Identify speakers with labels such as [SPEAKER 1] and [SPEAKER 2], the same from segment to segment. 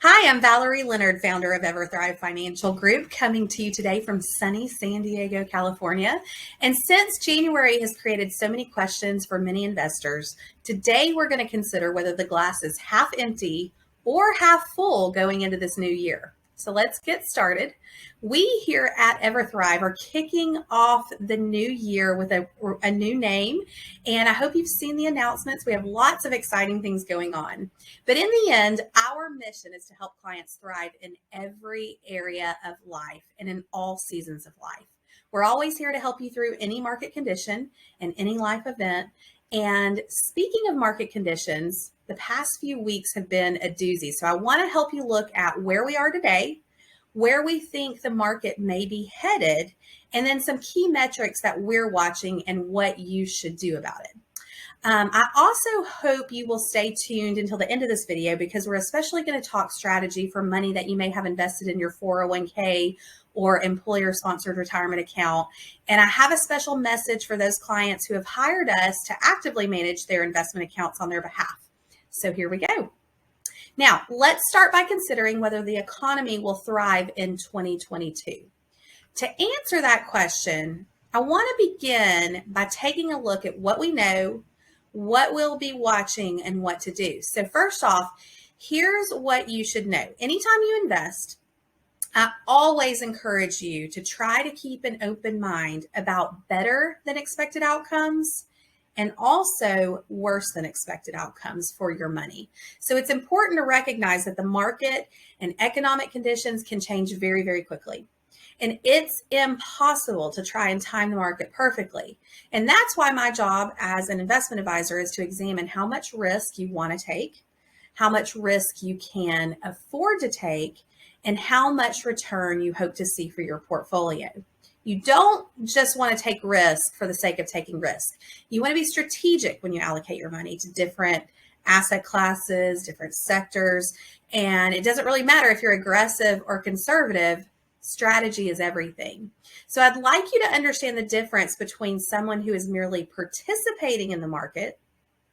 [SPEAKER 1] Hi, I'm Valerie Leonard, founder of EverThrive Financial Group, coming to you today from sunny San Diego, California. And since January has created so many questions for many investors, today we're going to consider whether the glass is half empty or half full going into this new year. So let's get started. We here at EverThrive are kicking off the new year with a new name, and I hope you've seen the announcements. We have lots of exciting things going on. But in the end, our mission is to help clients thrive in every area of life and in all seasons of life. We're always here to help you through any market condition and any life event. And speaking of market conditions, the past few weeks have been a doozy. So I want to help you look at where we are today, where we think the market may be headed, and then some key metrics that we're watching and what you should do about it. I also hope you will stay tuned until the end of this video because we're especially going to talk strategy for money that you may have invested in your 401k or employer-sponsored retirement account. And I have a special message for those clients who have hired us to actively manage their investment accounts on their behalf. So here we go. Now, let's start by considering whether the economy will thrive in 2022. To answer that question, I want to begin by taking a look at what we know, what we'll be watching, and what to do. So first off, here's what you should know. Anytime you invest, I always encourage you to try to keep an open mind about better than expected outcomes and also worse than expected outcomes for your money. So it's important to recognize that the market and economic conditions can change very, very quickly. And it's impossible to try and time the market perfectly. And that's why my job as an investment advisor is to examine how much risk you want to take, how much risk you can afford to take, and how much return you hope to see for your portfolio. You don't just want to take risk for the sake of taking risk. You want to be strategic when you allocate your money to different asset classes, different sectors, and it doesn't really matter if you're aggressive or conservative. Strategy is everything. So I'd like you to understand the difference between someone who is merely participating in the market,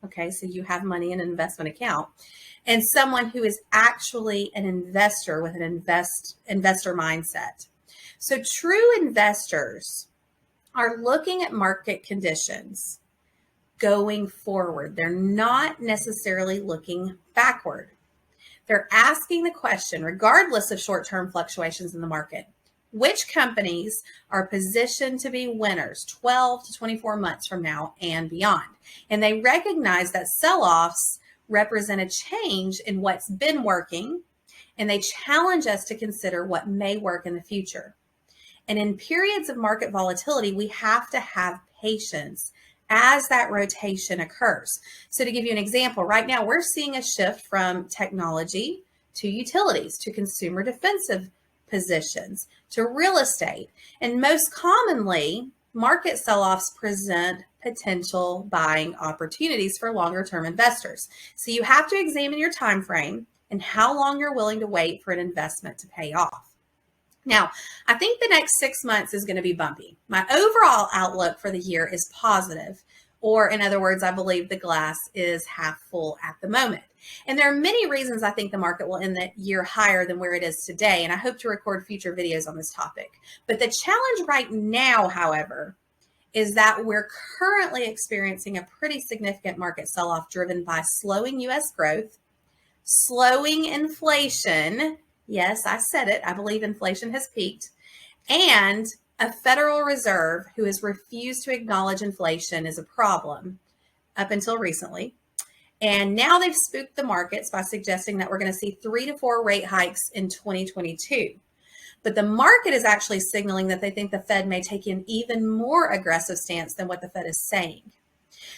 [SPEAKER 1] okay, so you have money in an investment account, and someone who is actually an investor with an investor mindset. So true investors are looking at market conditions going forward. They're not necessarily looking backward. They're asking the question, regardless of short-term fluctuations in the market, which companies are positioned to be winners 12 to 24 months from now and beyond? And they recognize that sell-offs represent a change in what's been working, and they challenge us to consider what may work in the future. And in periods of market volatility, we have to have patience as that rotation occurs. So to give you an example, right now we're seeing a shift from technology to utilities, to consumer defensive positions, to real estate. And most commonly, market sell-offs present potential buying opportunities for longer term investors. So you have to examine your time frame and how long you're willing to wait for an investment to pay off. Now, I think the next 6 months is going to be bumpy. My overall outlook for the year is positive, or in other words, I believe the glass is half full at the moment. And there are many reasons I think the market will end the year higher than where it is today, and I hope to record future videos on this topic. But the challenge right now, however, is that we're currently experiencing a pretty significant market sell-off driven by slowing U.S. growth, slowing inflation. Yes, I said it. I believe inflation has peaked. And a Federal Reserve who has refused to acknowledge inflation is a problem up until recently. And now they've spooked the markets by suggesting that we're going to see 3 to 4 rate hikes in 2022. But the market is actually signaling that they think the Fed may take an even more aggressive stance than what the Fed is saying.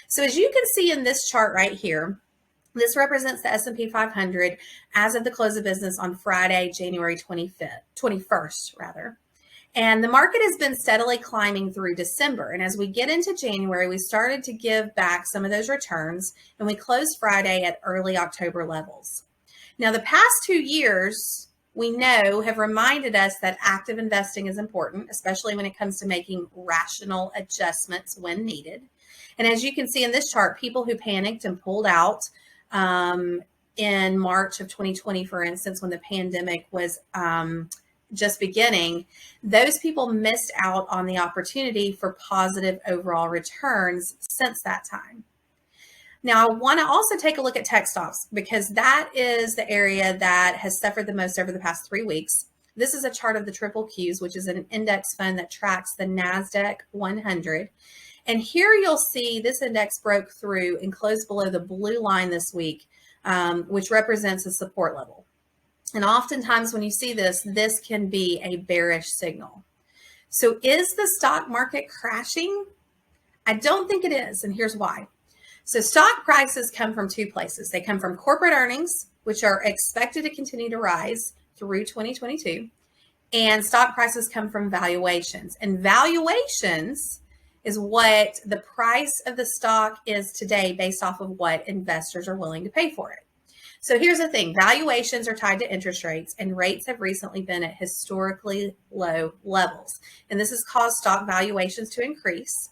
[SPEAKER 1] So as you can see in this chart right here, this represents the S&P 500 as of the close of business on Friday, January 21st, rather. And the market has been steadily climbing through December. And as we get into January, we started to give back some of those returns, and we closed Friday at early October levels. Now, the past 2 years, we know, have reminded us that active investing is important, especially when it comes to making rational adjustments when needed. And as you can see in this chart, people who panicked and pulled out in March of 2020, for instance, when the pandemic was just beginning, those people missed out on the opportunity for positive overall returns since that time. Now, I want to also take a look at tech stocks because that is the area that has suffered the most over the past 3 weeks. This is a chart of the triple Qs, which is an index fund that tracks the NASDAQ 100. And here you'll see this index broke through and closed below the blue line this week, which represents a support level. And oftentimes when you see this, this can be a bearish signal. So is the stock market crashing? I don't think it is, and here's why. So stock prices come from two places. They come from corporate earnings, which are expected to continue to rise through 2022, and stock prices come from valuations. And valuations is what the price of the stock is today based off of what investors are willing to pay for it. So here's the thing, valuations are tied to interest rates, and rates have recently been at historically low levels. And this has caused stock valuations to increase.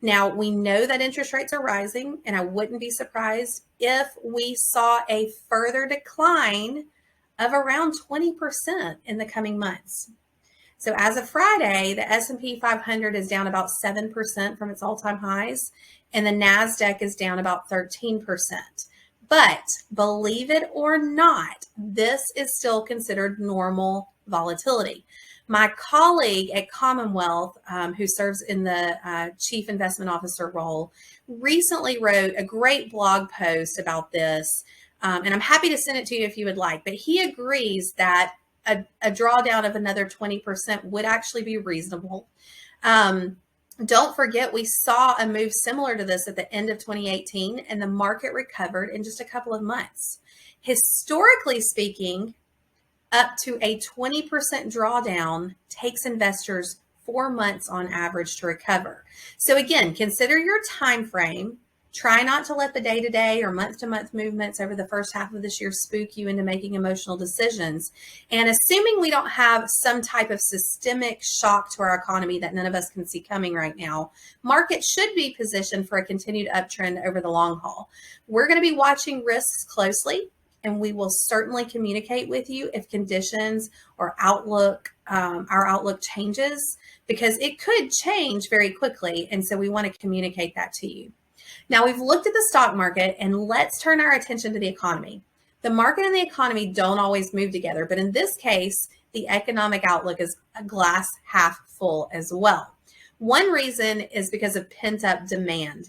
[SPEAKER 1] Now, we know that interest rates are rising, and I wouldn't be surprised if we saw a further decline of around 20% in the coming months. So as of Friday, the S&P 500 is down about 7% from its all-time highs, and the NASDAQ is down about 13%. But believe it or not, this is still considered normal volatility. My colleague at Commonwealth, who serves in the Chief Investment Officer role, recently wrote a great blog post about this, and I'm happy to send it to you if you would like. But he agrees that a drawdown of another 20% would actually be reasonable. Don't forget, we saw a move similar to this at the end of 2018, and the market recovered in just a couple of months. Historically speaking, up to a 20% drawdown takes investors 4 months on average to recover. So again, consider your time frame. Try not to let the day-to-day or month-to-month movements over the first half of this year spook you into making emotional decisions. And assuming we don't have some type of systemic shock to our economy that none of us can see coming right now, markets should be positioned for a continued uptrend over the long haul. We're going to be watching risks closely, and we will certainly communicate with you if conditions or our outlook changes, because it could change very quickly. And so we want to communicate that to you. Now, we've looked at the stock market, and let's turn our attention to the economy. The market and the economy don't always move together, but in this case, the economic outlook is a glass half full as well. One reason is because of pent-up demand.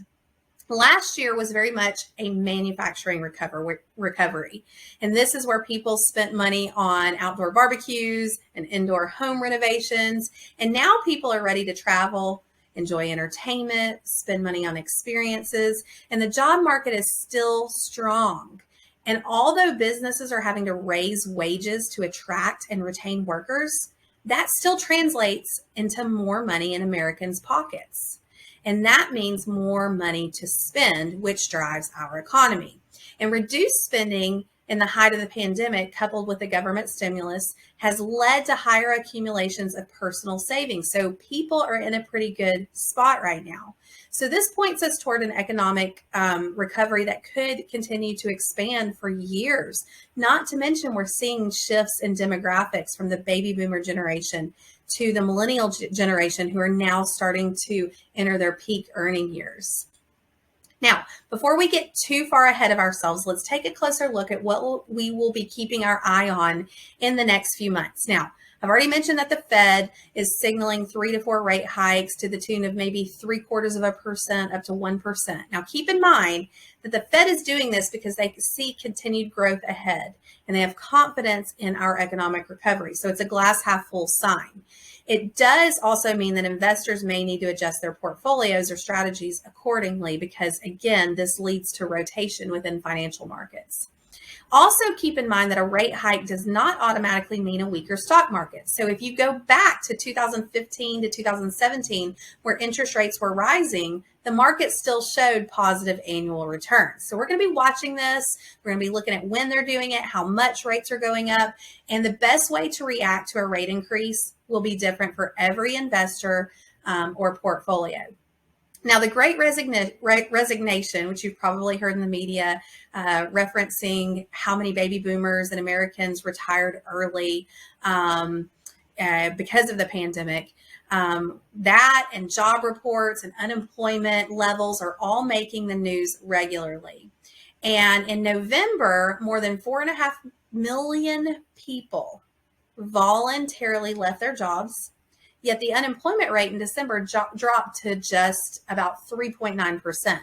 [SPEAKER 1] Last year was very much a manufacturing recovery. And this is where people spent money on outdoor barbecues and indoor home renovations. And now people are ready to travel, enjoy entertainment, spend money on experiences, and the job market is still strong. And although businesses are having to raise wages to attract and retain workers, that still translates into more money in Americans' pockets. And that means more money to spend, which drives our economy. And reduced spending in the height of the pandemic, coupled with the government stimulus, has led to higher accumulations of personal savings. So people are in a pretty good spot right now. So this points us toward an economic recovery that could continue to expand for years. Not to mention, we're seeing shifts in demographics from the baby boomer generation to the millennial generation, who are now starting to enter their peak earning years. Now, before we get too far ahead of ourselves, let's take a closer look at what we will be keeping our eye on in the next few months. Now, I've already mentioned that the Fed is signaling 3 to 4 rate hikes to the tune of maybe 0.75% up to 1%. Now, keep in mind that the Fed is doing this because they see continued growth ahead, and they have confidence in our economic recovery. So it's a glass half full sign. It does also mean that investors may need to adjust their portfolios or strategies accordingly because, again, this leads to rotation within financial markets. Also, keep in mind that a rate hike does not automatically mean a weaker stock market. So if you go back to 2015 to 2017, where interest rates were rising, the market still showed positive annual returns. So we're going to be watching this. We're going to be looking at when they're doing it, how much rates are going up, and the best way to react to a rate increase will be different for every investor or portfolio. Now, the Great Resignation, which you've probably heard in the media, referencing how many baby boomers and Americans retired early because of the pandemic, that and job reports and unemployment levels are all making the news regularly. And in November, more than 4.5 million people voluntarily left their jobs. Yet the unemployment rate in December dropped to just about 3.9%.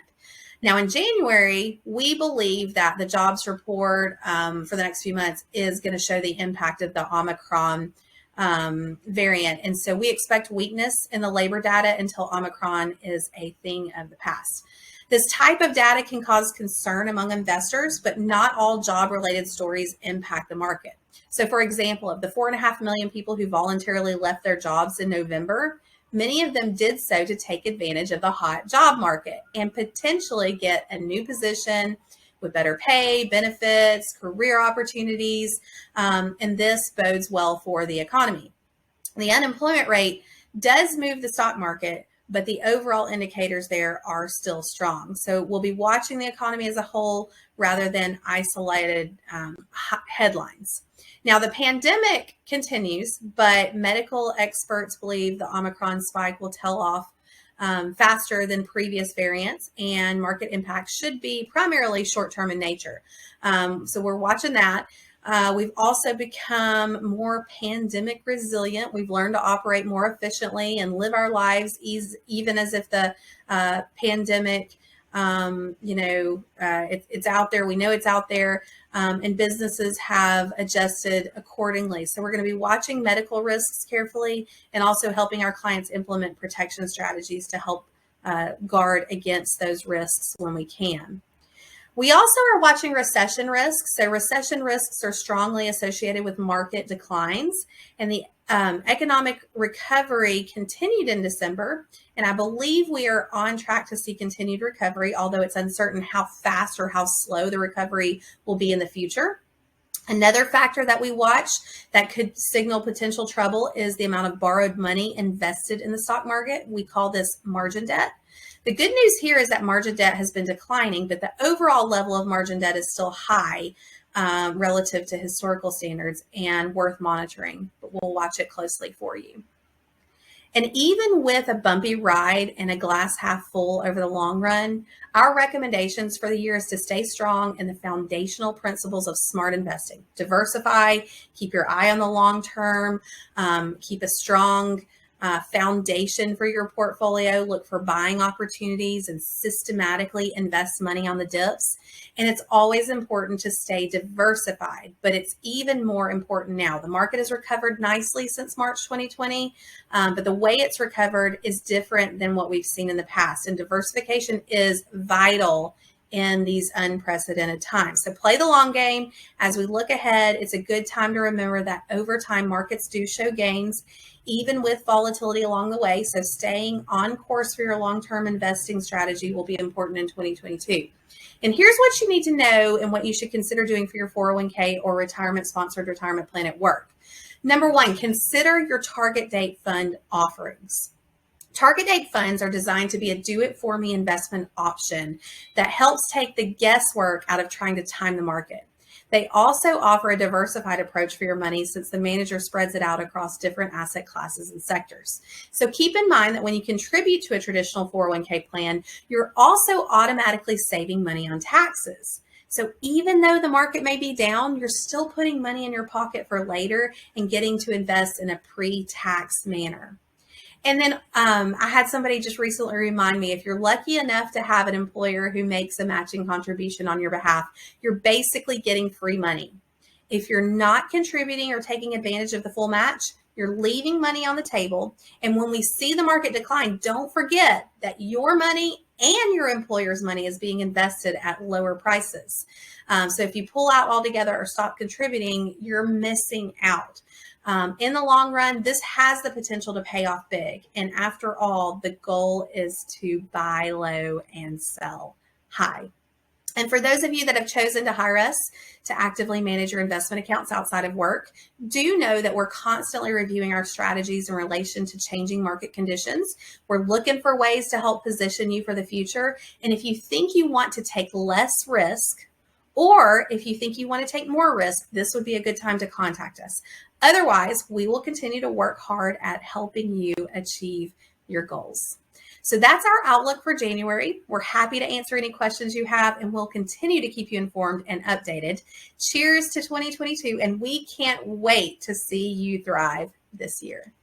[SPEAKER 1] Now, in January, we believe that the jobs report for the next few months is going to show the impact of the Omicron variant. And so we expect weakness in the labor data until Omicron is a thing of the past. This type of data can cause concern among investors, but not all job-related stories impact the market. So, for example, of the 4.5 million people who voluntarily left their jobs in November, many of them did so to take advantage of the hot job market and potentially get a new position with better pay, benefits, career opportunities, and this bodes well for the economy. The unemployment rate does move the stock market, but the overall indicators there are still strong. So we'll be watching the economy as a whole rather than isolated headlines. Now, the pandemic continues, but medical experts believe the Omicron spike will tail off faster than previous variants, and market impact should be primarily short-term in nature. So we're watching that. We've also become more pandemic resilient. We've learned to operate more efficiently and live our lives even as if the pandemic, it's out there. We know it's out there, and businesses have adjusted accordingly. So we're going to be watching medical risks carefully and also helping our clients implement protection strategies to help guard against those risks when we can. We also are watching recession risks. So recession risks are strongly associated with market declines, and the economic recovery continued in December. And I believe we are on track to see continued recovery, although it's uncertain how fast or how slow the recovery will be in the future. Another factor that we watch that could signal potential trouble is the amount of borrowed money invested in the stock market. We call this margin debt. The good news here is that margin debt has been declining, but the overall level of margin debt is still high relative to historical standards and worth monitoring, but we'll watch it closely for you. And even with a bumpy ride and a glass half full over the long run, our recommendations for the year is to stay strong in the foundational principles of smart investing. Diversify, keep your eye on the long term, keep a strong foundation for your portfolio, look for buying opportunities and systematically invest money on the dips. And it's always important to stay diversified, but it's even more important now. The market has recovered nicely since March 2020, but the way it's recovered is different than what we've seen in the past. And diversification is vital in these unprecedented times. So play the long game. As we look ahead, it's a good time to remember that over time, markets do show gains, even with volatility along the way. So staying on course for your long-term investing strategy will be important in 2022. And here's what you need to know and what you should consider doing for your 401k or retirement-sponsored retirement plan at work. Number one, consider your target date fund offerings. Target date funds are designed to be a do-it-for-me investment option that helps take the guesswork out of trying to time the market. They also offer a diversified approach for your money since the manager spreads it out across different asset classes and sectors. So keep in mind that when you contribute to a traditional 401k plan, you're also automatically saving money on taxes. So even though the market may be down, you're still putting money in your pocket for later and getting to invest in a pre-tax manner. And then I had somebody just recently remind me, if you're lucky enough to have an employer who makes a matching contribution on your behalf, you're basically getting free money. If you're not contributing or taking advantage of the full match, you're leaving money on the table. And when we see the market decline, don't forget that your money and your employer's money is being invested at lower prices. So if you pull out altogether or stop contributing, you're missing out. In the long run, this has the potential to pay off big. And after all, the goal is to buy low and sell high. And for those of you that have chosen to hire us to actively manage your investment accounts outside of work, do know that we're constantly reviewing our strategies in relation to changing market conditions. We're looking for ways to help position you for the future. And if you think you want to take less risk, or if you think you want to take more risk, this would be a good time to contact us. Otherwise, we will continue to work hard at helping you achieve your goals. So that's our outlook for January. We're happy to answer any questions you have, and we'll continue to keep you informed and updated. Cheers to 2022, and we can't wait to see you thrive this year.